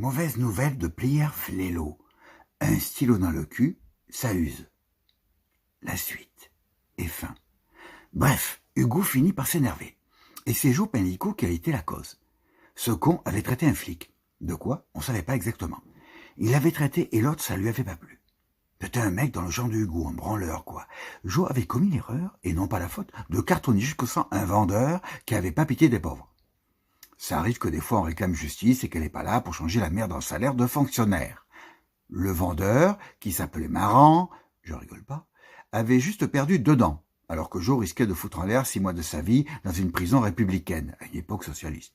Mauvaise nouvelle de Plière Flélo. Un stylo dans le cul, ça use. La suite est fin. Bref, Hugo finit par s'énerver. Et c'est Joe Pinlico qui a été la cause. Ce con avait traité un flic. De quoi? On savait pas exactement. Il l'avait traité et l'autre, ça lui avait pas plu. C'était un mec dans le genre de Hugo, un branleur, quoi. Joe avait commis l'erreur, et non pas la faute, de cartonner jusqu'au sang un vendeur qui avait pas pitié des pauvres. Ça arrive que des fois on réclame justice et qu'elle n'est pas là pour changer la merde en salaire de fonctionnaire. Le vendeur, qui s'appelait Marrant, je rigole pas, avait juste perdu 2 dents, alors que Joe risquait de foutre en l'air 6 mois de sa vie dans une prison républicaine, à une époque socialiste.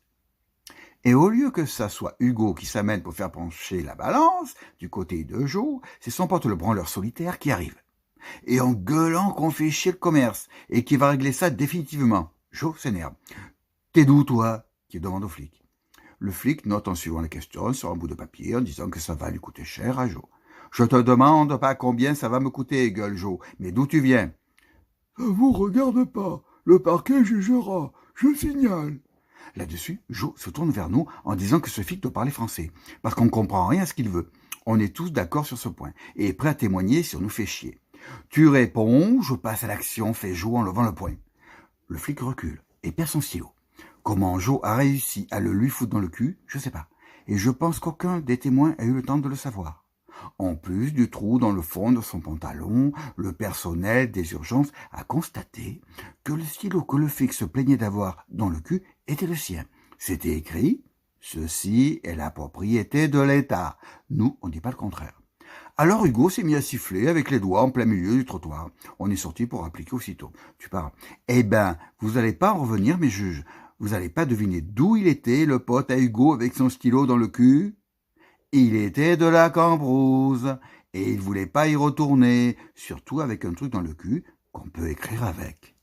Et au lieu que ça soit Hugo qui s'amène pour faire pencher la balance du côté de Joe, c'est son pote le branleur solitaire qui arrive. Et en gueulant qu'on fait chier le commerce et qui va régler ça définitivement. Joe s'énerve. « T'es d'où, toi ?» qui demande au flic. Le flic note en suivant les questions sur un bout de papier en disant que ça va lui coûter cher à Joe. « Je te demande pas combien ça va me coûter, gueule Joe, mais d'où tu viens ?»« Ça vous regarde pas, le parquet jugera, je signale. » Là-dessus, Joe se tourne vers nous en disant que ce flic doit parler français, parce qu'on comprend rien à ce qu'il veut. On est tous d'accord sur ce point, et prêt à témoigner si on nous fait chier. Tu réponds, je passe à l'action, fait Joe en levant le poing. Le flic recule et perd son stylo. Comment Joe a réussi à le lui foutre dans le cul, je sais pas. Et je pense qu'aucun des témoins a eu le temps de le savoir. En plus du trou dans le fond de son pantalon, le personnel des urgences a constaté que le stylo que le flic se plaignait d'avoir dans le cul était le sien. C'était écrit « Ceci est la propriété de l'État ». Nous, on dit pas le contraire. Alors Hugo s'est mis à siffler avec les doigts en plein milieu du trottoir. On est sorti pour appliquer aussitôt. Tu parles. Eh ben, vous allez pas en revenir, mes juges. Vous allez pas deviner d'où il était, le pote à Hugo avec son stylo dans le cul? Il était de la Cambrousse, et il voulait pas y retourner, surtout avec un truc dans le cul qu'on peut écrire avec.